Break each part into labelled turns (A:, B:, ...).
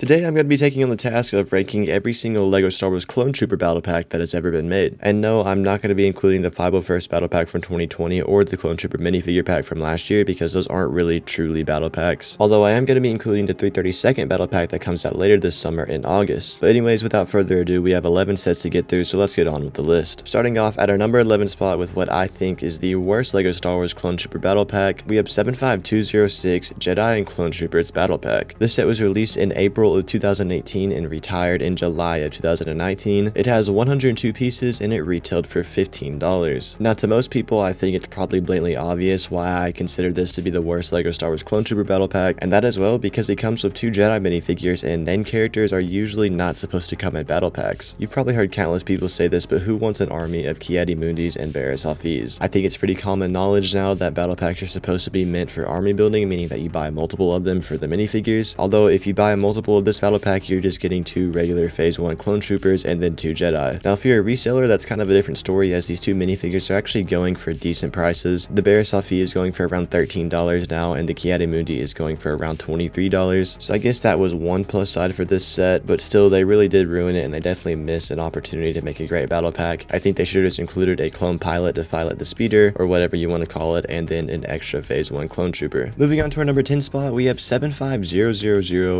A: Today I'm going to be taking on the task of ranking every single LEGO Star Wars Clone Trooper battle pack that has ever been made. And no, I'm not going to be including the 501st battle pack from 2020 or the Clone Trooper minifigure pack from last year because those aren't really truly battle packs. Although I am going to be including the 332nd battle pack that comes out later this summer in August. But anyways, without further ado, we have 11 sets to get through, so let's get on with the list. Starting off at our number 11 spot with what I think is the worst LEGO Star Wars Clone Trooper battle pack, we have 75206 Jedi and Clone Troopers battle pack. This set was released in April of 2018 and retired in July of 2019. It has 102 pieces and it retailed for $15. Now to most people, I think it's probably blatantly obvious why I consider this to be the worst LEGO Star Wars Clone Trooper battle pack, and that as well because it comes with 2 Jedi minifigures and named characters are usually not supposed to come in battle packs. You've probably heard countless people say this, but who wants an army of Ki-Adi-Mundis and Barriss Offees? I think it's pretty common knowledge now that battle packs are supposed to be meant for army building, meaning that you buy multiple of them for the minifigures. Although if you buy a multiple of this battle pack, you're just getting 2 regular Phase 1 Clone Troopers and then 2 Jedi. Now if you're a reseller, that's kind of a different story, as these 2 minifigures are actually going for decent prices. The Barriss Offee is going for around $13 now, and the Ki-Adi-Mundi is going for around $23. So I guess that was one plus side for this set, but still they really did ruin it and they definitely missed an opportunity to make a great battle pack. I think they should have just included a clone pilot to pilot the speeder, or whatever you want to call it, and then an extra Phase 1 Clone Trooper. Moving on to our number 10 spot, we have 75000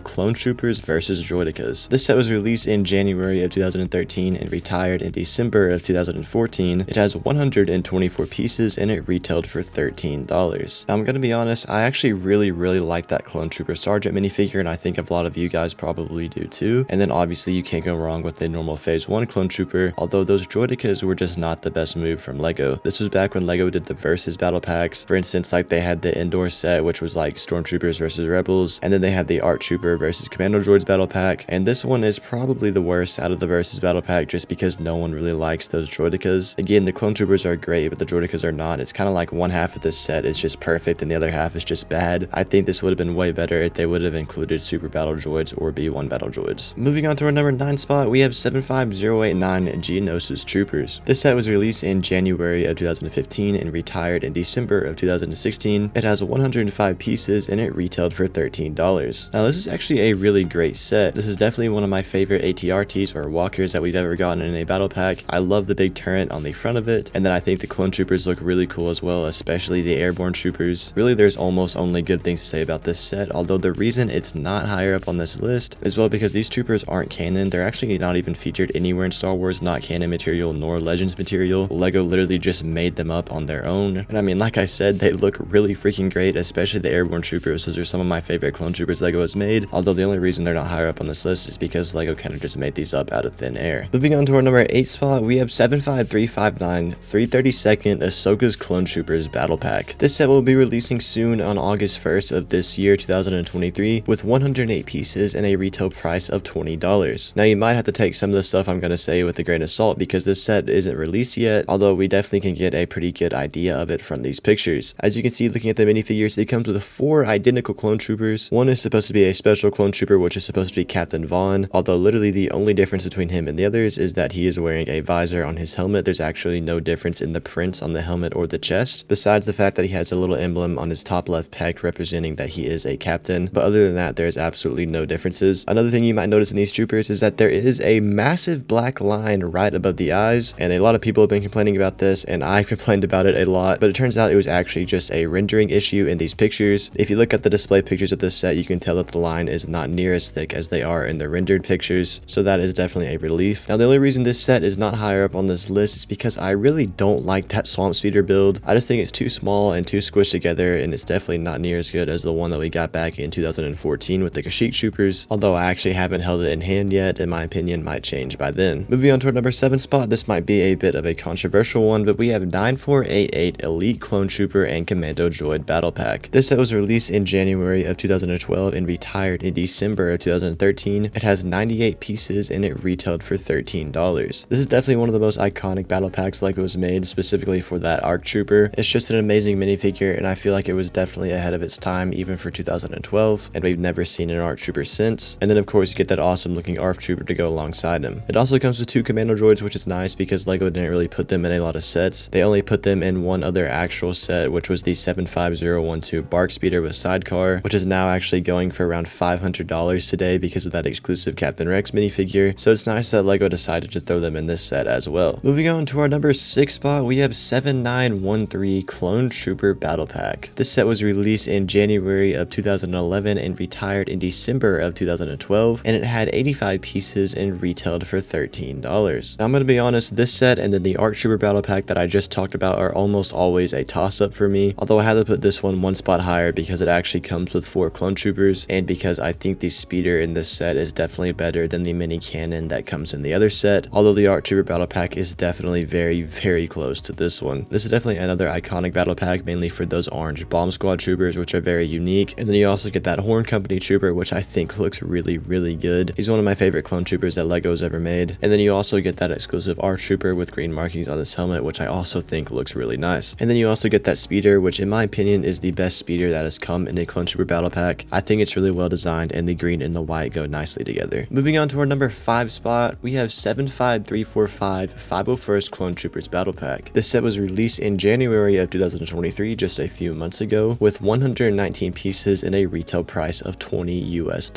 A: Clone Troopers versus Droidekas. This set was released in January of 2013 and retired in December of 2014. It has 124 pieces and it retailed for $13. Now I'm gonna be honest, I actually really like that Clone Trooper Sergeant minifigure, and I think a lot of you guys probably do too. And then obviously you can't go wrong with the normal Phase 1 Clone Trooper, although those Droidekas were just not the best move from LEGO. This was back when LEGO did the Versus battle packs. For instance, like they had the indoor set, which was like Stormtroopers versus Rebels, and then they had the ARC Trooper versus Commando Droids battle pack, and this one is probably the worst out of the Versus battle pack just because no one really likes those Droidekas. Again, the Clone Troopers are great, but the Droidekas are not. It's kind of like one half of this set is just perfect and the other half is just bad. I think this would have been way better if they would have included Super Battle Droids or B1 Battle Droids. Moving on to our number 9 spot, we have 75089 Geonosis Troopers. This set was released in January of 2015 and retired in December of 2016. It has 105 pieces and it retailed for $13. Now this is actually a really great set. This is definitely one of my favorite ATRTs or walkers that we've ever gotten in a battle pack. I love the big turret on the front of it, and then I think the Clone Troopers look really cool as well, especially the Airborne Troopers. Really, there's almost only good things to say about this set, although the reason it's not higher up on this list is well because these troopers aren't canon. They're actually not even featured anywhere in Star Wars, not canon material nor Legends material. LEGO literally just made them up on their own, and I mean, like I said, they look really freaking great, especially the Airborne Troopers. Those are some of my favorite Clone Troopers LEGO has made, although the only reason they're not higher up on this list is because LEGO kind of just made these up out of thin air. Moving on to our number 8 spot, we have 75359 332nd Ahsoka's Clone Troopers battle pack. This set will be releasing soon on August 1st of this year, 2023, with 108 pieces and a retail price of $20. Now you might have to take some of the stuff I'm going to say with a grain of salt because this set isn't released yet, although we definitely can get a pretty good idea of it from these pictures. As you can see looking at the minifigures, it comes with 4 identical Clone Troopers. One is supposed to be a special Clone Trooper, which is supposed to be Captain Vaughn, although literally the only difference between him and the others is that he is wearing a visor on his helmet. There's actually no difference in the prints on the helmet or the chest, besides the fact that he has a little emblem on his top left pec representing that he is a captain, but other than that there's absolutely no differences. Another thing you might notice in these troopers is that there is a massive black line right above the eyes, and a lot of people have been complaining about this, and I complained about it a lot, but it turns out it was actually just a rendering issue in these pictures. If you look at the display pictures of this set, you can tell that the line is not near as thick as they are in the rendered pictures, so that is definitely a relief. Now the only reason this set is not higher up on this list is because I really don't like that Swamp Speeder build. I just think it's too small and too squished together, and it's definitely not near as good as the one that we got back in 2014 with the Kashyyyk Troopers, although I actually haven't held it in hand yet and my opinion might change by then. Moving on to our number 7 spot, this might be a bit of a controversial one, but we have 9488 Elite Clone Trooper and Commando Droid battle pack. This set was released in January of 2012 and retired in December of 2013. It has 98 pieces and it retailed for $13. This is definitely one of the most iconic battle packs LEGO has made, specifically for that ARC Trooper. It's just an amazing minifigure, and I feel like it was definitely ahead of its time even for 2012, and we've never seen an ARC Trooper since. And then of course you get that awesome looking ARC Trooper to go alongside him. It also comes with 2 Commando Droids, which is nice because LEGO didn't really put them in a lot of sets. They only put them in one other actual set, which was the 75012 BARC Speeder with sidecar, which is now actually going for around $500 $10 today because of that exclusive Captain Rex minifigure, so it's nice that LEGO decided to throw them in this set as well. Moving on to our number 6 spot, we have 7913 Clone Trooper Battle Pack. This set was released in January of 2011 and retired in December of 2012, and it had 85 pieces and retailed for $13. Now, I'm going to be honest, this set and then the ARC Trooper Battle Pack that I just talked about are almost always a toss-up for me, although I had to put this one spot higher because it actually comes with 4 Clone Troopers, and because I think the speeder in this set is definitely better than the mini cannon that comes in the other set, although the ARC Trooper Battle Pack is definitely very close to this one. This is definitely another iconic battle pack, mainly for those orange Bomb Squad Troopers, which are very unique, and then you also get that Horn Company Trooper, which I think looks really good. He's one of my favorite clone troopers that LEGO's ever made, and then you also get that exclusive ARC Trooper with green markings on his helmet, which I also think looks really nice. And then you also get that speeder, which in my opinion is the best speeder that has come in a Clone Trooper Battle Pack. I think it's really well designed, and the green and the white go nicely together. Moving on to our number 5 spot, we have 75345 501st Clone Troopers Battle Pack. This set was released in January of 2023, just a few months ago, with 119 pieces and a retail price of $20 US.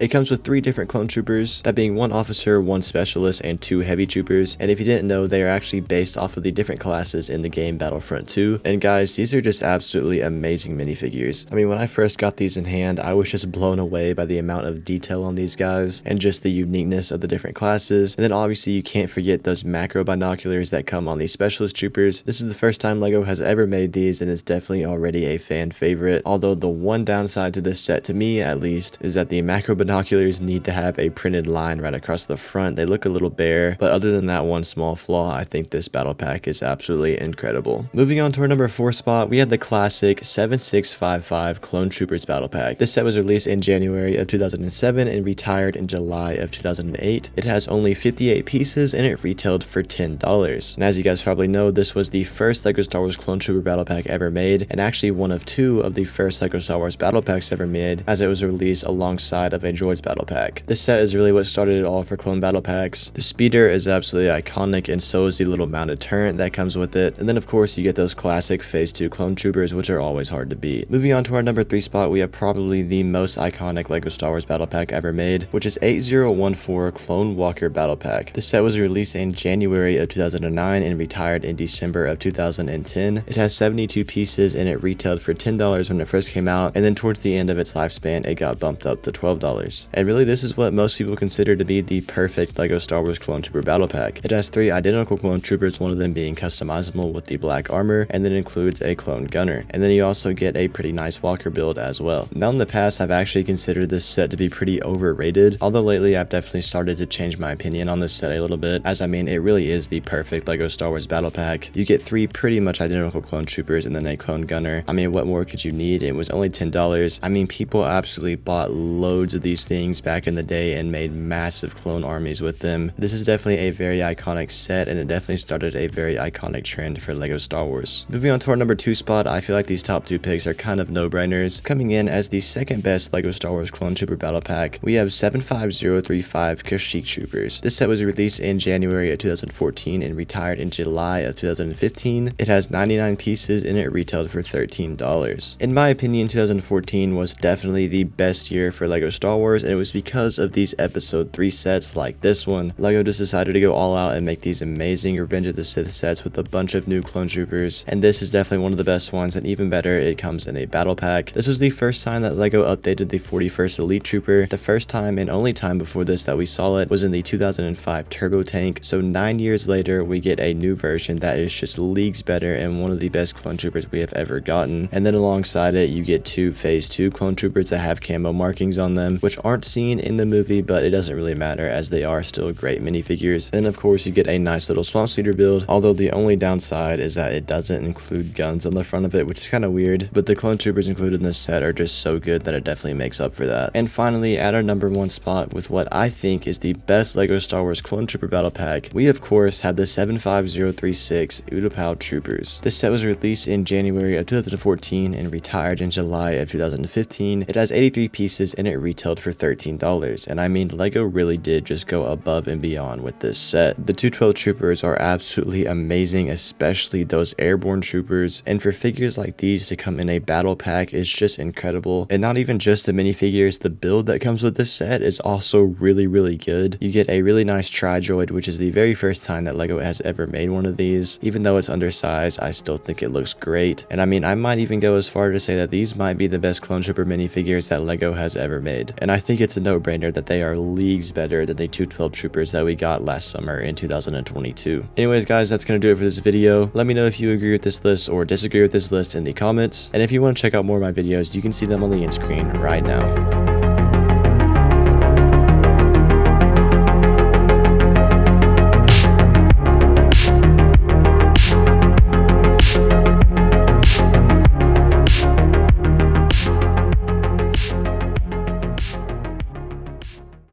A: It comes with 3 different Clone Troopers, that being 1 officer, 1 specialist, and 2 heavy troopers, and if you didn't know, they are actually based off of the different classes in the game Battlefront 2, and guys, these are just absolutely amazing minifigures. I mean, when I first got these in hand, I was just blown away by the amount of detail on these guys, and just the uniqueness of the different classes, and then obviously you can't forget those macro binoculars that come on these specialist troopers. This is the first time LEGO has ever made these, and it's definitely already a fan favorite, although the one downside to this set, to me at least, is that the macro binoculars need to have a printed line right across the front. They look a little bare, but other than that one small flaw, I think this battle pack is absolutely incredible. Moving on to our number 4 spot, we have the classic 7655 Clone Troopers Battle Pack. This set was released in January of 2007 and retired in July of 2008. It has only 58 pieces and it retailed for $10. And as you guys probably know, this was the first LEGO Star Wars Clone Trooper Battle Pack ever made, and actually one of 2 of the first LEGO Star Wars Battle Packs ever made, as it was released alongside of a Droids Battle Pack. This set is really what started it all for clone battle packs. The speeder is absolutely iconic, and so is the little mounted turret that comes with it, and then of course you get those classic Phase 2 Clone Troopers, which are always hard to beat. Moving on to our number 3 spot, we have probably the most iconic LEGO Star Wars Battle Pack ever made, which is 8014 Clone Walker Battle Pack. This set was released in January of 2009 and retired in December of 2010. It has 72 pieces and it retailed for $10 when it first came out, and then towards the end of its lifespan it got bumped up to $12. And really, this is what most people consider to be the perfect LEGO Star Wars Clone Trooper Battle Pack. It has 3 identical clone troopers, one of them being customizable with the black armor, and then includes a clone gunner. And then you also get a pretty nice walker build as well. Now in the past, I've actually considered this set to be pretty overrated, although lately I've definitely started to change my opinion on this set a little bit, as I mean, it really is the perfect LEGO Star Wars Battle Pack. You get 3 pretty much identical clone troopers and then a clone gunner. I mean, what more could you need? It was only $10. I mean, people absolutely bought loads of these things back in the day and made massive clone armies with them. This is definitely a very iconic set, and it definitely started a very iconic trend for LEGO Star Wars. Moving on to our number 2 spot, I feel like these top 2 picks are kind of no-brainers. Coming in as the second best LEGO Star Wars Clone Trooper Battle Pack, we have 75035 Kashyyyk Troopers. This set was released in January of 2014 and retired in July of 2015. It has 99 pieces and it retailed for $13. In my opinion, 2014 was definitely the best year for LEGO Star Wars, and it was because of these Episode 3 sets like this one. LEGO just decided to go all out and make these amazing Revenge of the Sith sets with a bunch of new clone troopers, and this is definitely one of the best ones, and even better, it comes in a battle pack. This was the first time that LEGO updated the 41st Elite Trooper. The first time and only time before this that we saw it was in the 2005 Turbo Tank, so 9 years later we get a new version that is just leagues better and one of the best clone troopers we have ever gotten. And then alongside it you get 2 Phase 2 clone troopers that have camo markings on them, which aren't seen in the movie, but it doesn't really matter as they are still great minifigures. Then of course you get a nice little Swamp Speeder build, although the only downside is that it doesn't include guns on the front of it, which is kind of weird, but the clone troopers included in this set are just so good that it definitely makes up for that. And finally, at our number 1 spot with what I think is the best LEGO Star Wars Clone Trooper Battle Pack, we of course have the 75036 Utapau Troopers. This set was released in January of 2014 and retired in July of 2015. It has 83 pieces and it retailed for $13, and I mean, LEGO really did just go above and beyond with this set. The 212 troopers are absolutely amazing, especially those airborne troopers, and for figures like these to come in a battle pack is just incredible. And not even just the minifigures, the the build that comes with this set is also really good. You get a really nice Tri-Droid, which is the very first time that LEGO has ever made one of these. Even though it's undersized, I still think it looks great. And I mean, I might even go as far to say that these might be the best Clone Trooper minifigures that LEGO has ever made. And I think it's a no-brainer that they are leagues better than the 212 Troopers that we got last summer in 2022. Anyways, guys, that's gonna do it for this video. Let me know if you agree with this list or disagree with this list in the comments. And if you want to check out more of my videos, you can see them on the end screen right now.